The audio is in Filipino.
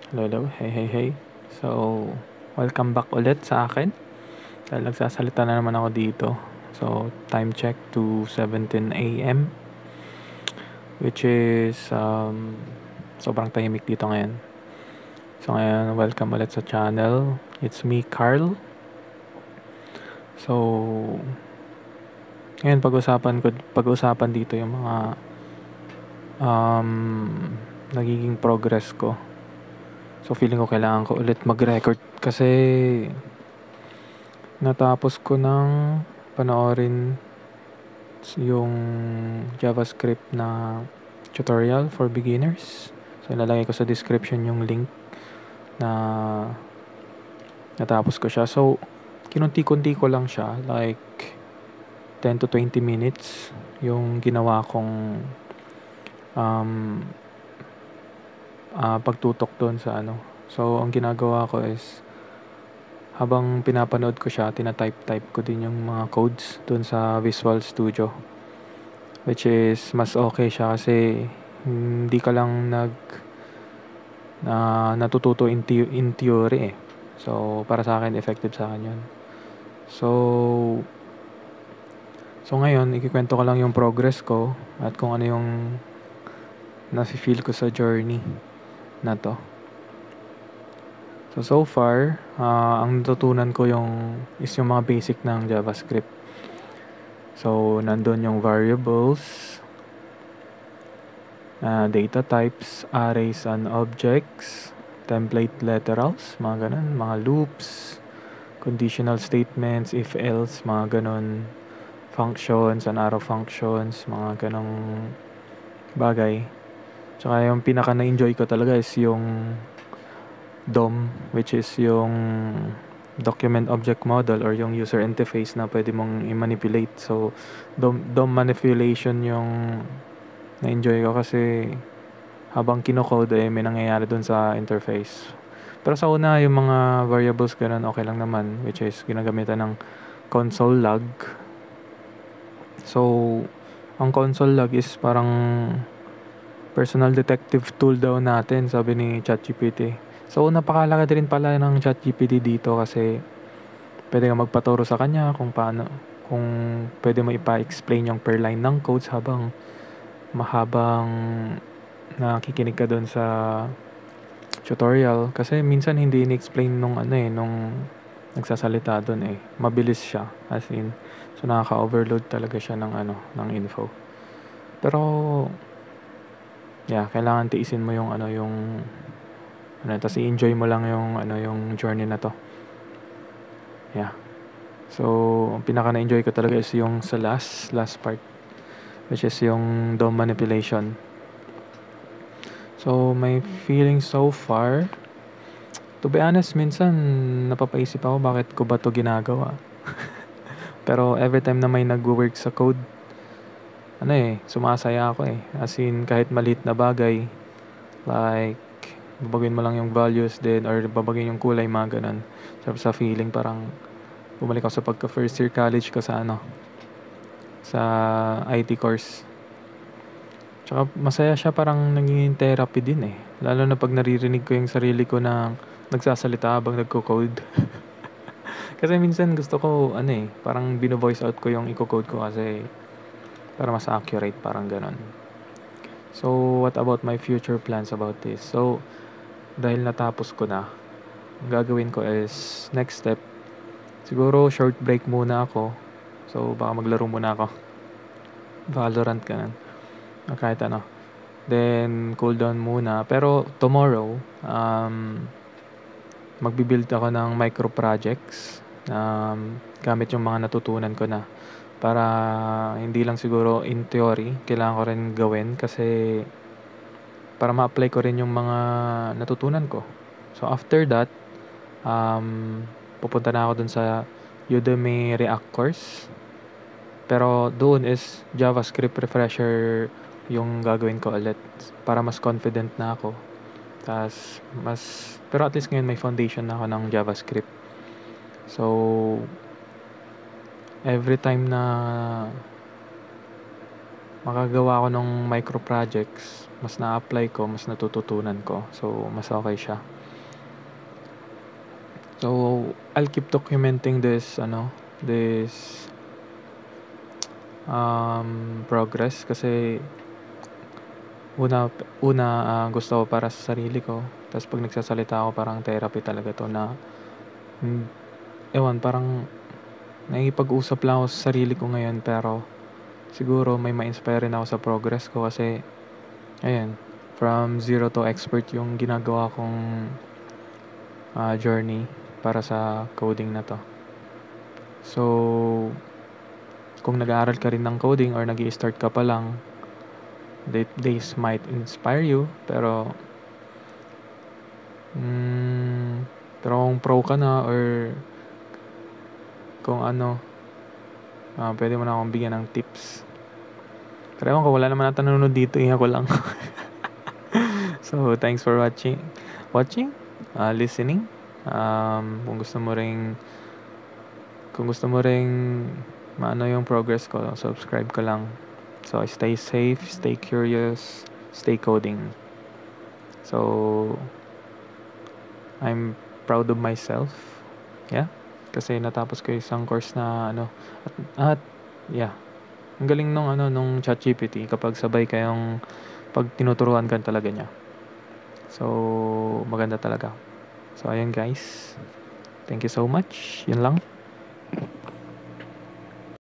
Hello, hey. So, welcome back ulit sa akin. Dahil nagsasalita na naman ako dito. So, time check to 17 a.m. Which is, sobrang tahimik dito ngayon. So, ngayon, welcome ulit sa channel. It's me, Carl. So, ngayon pag-usapan dito yung mga nagiging progress ko. So, feeling ko kailangan ko ulit mag-record kasi natapos ko ng panoorin yung JavaScript na tutorial for beginners. So, ilalagay ko sa description yung link na natapos ko siya. So, kinunti-kunti ko lang siya. Like, 10 to 20 minutes yung ginawa kong pagtutok doon sa ano. So, ang ginagawa ko is habang pinapanood ko siya, tina-type ko din yung mga codes doon sa Visual Studio. Which is, mas okay siya kasi hindi ka lang natututo in theory eh. So, para sa akin, effective sa akin yun. So ngayon, ikikwento ko lang yung progress ko at kung ano yung nafe-feel ko sa journey na to. So far, ang natutunan ko is yung mga basic ng JavaScript. So, nandun yung variables, data types, arrays and objects, template literals, mga ganun, mga loops, conditional statements, if else, mga ganun, functions and arrow functions, mga ganung bagay. Tsaka yung pinaka na-enjoy ko talaga is yung DOM, which is yung document object model or yung user interface na pwede mong i-manipulate. So, DOM manipulation yung na-enjoy ko kasi habang kinocode may nangyayari dun sa interface. Pero sa una, yung mga variables ganun, okay lang naman, which is ginagamitan ng console log. So, ang console log is parang personal detective tool daw natin, sabi ni ChatGPT. So, napakalaki din pala ng ChatGPT dito kasi pwede ka magpaturo sa kanya kung pwede mo ipa-explain yung per line ng codes habang mahabang nakikinig ka doon sa tutorial. Kasi minsan hindi in-explain nung nagsasalita doon eh. Mabilis siya, as in. So, nakaka-overload talaga siya ng info. Pero, kailangan tiisin mo tapos i-enjoy mo lang yung journey na to. So, ang pinaka na-enjoy ko talaga is yung sa last part, which is yung DOM manipulation. So, my feeling so far, to be honest, minsan napapaisip ako bakit ko ba to ginagawa. Pero every time na may nag-work sa code, sumasaya ako eh. As in, kahit maliit na bagay, like, babaguhin mo lang yung values din or babaguhin yung kulay, mga ganun. Sa feeling parang bumalik ako sa pagka first year college ko sa IT course. Tsaka masaya siya, parang naging therapy din eh. Lalo na pag naririnig ko yung sarili ko na nagsasalita habang nagko-code. Kasi minsan gusto ko parang bino-voice out ko yung i-code ko kasi para mas accurate, parang ganun. So, what about my future plans about this? So, dahil natapos ko na, ang gagawin ko is, next step, siguro short break muna ako. So, baka maglaro muna ako. Valorant ganun. Kahit ano. Then, cool down muna. Pero, tomorrow, magbibuild ako ng micro projects. Gamit yung mga natutunan ko na. Para hindi lang siguro in theory, kailangan ko rin gawin kasi para ma-apply ko rin yung mga natutunan ko. So, after that, pupunta na ako dun sa Udemy React course. Pero doon is JavaScript refresher yung gagawin ko ulit para mas confident na ako. Pero at least ngayon may foundation na ako ng JavaScript. So, every time na makagawa ko ng micro projects, mas na-apply ko, mas natututunan ko. So, mas okay siya. So, I'll keep documenting this progress kasi una una, gusto ko para sa sarili ko. Ta's 'pag nagsasalita ako parang therapy talaga 'to na, hmm, ewan parang nakikipag-usap lang ako sa sarili ko ngayon pero siguro may ma-inspire rin ako sa progress ko kasi ayan, from zero to expert yung ginagawa kong, journey para sa coding na 'to. So, kung nag-aaral ka rin ng coding or nag-i-start ka pa lang, this might inspire you hmm, pero kung pro ka na or kung ano, puwede mo na akong bigyan ng tips. Pero ewan ko wala naman ata nanonood dito, eh, ako lang. So, thanks for watching, listening. Kung gusto mo ring maano yung progress ko, subscribe ka lang. So, stay safe, stay curious, stay coding. So, I'm proud of myself. Yeah. Kasi natapos ko isang course na at yeah. Ang galing nung ChatGPT kapag sabay kayong 'pag tinuturuan ka talaga niya. So, maganda talaga. So, ayun guys. Thank you so much. Yun lang.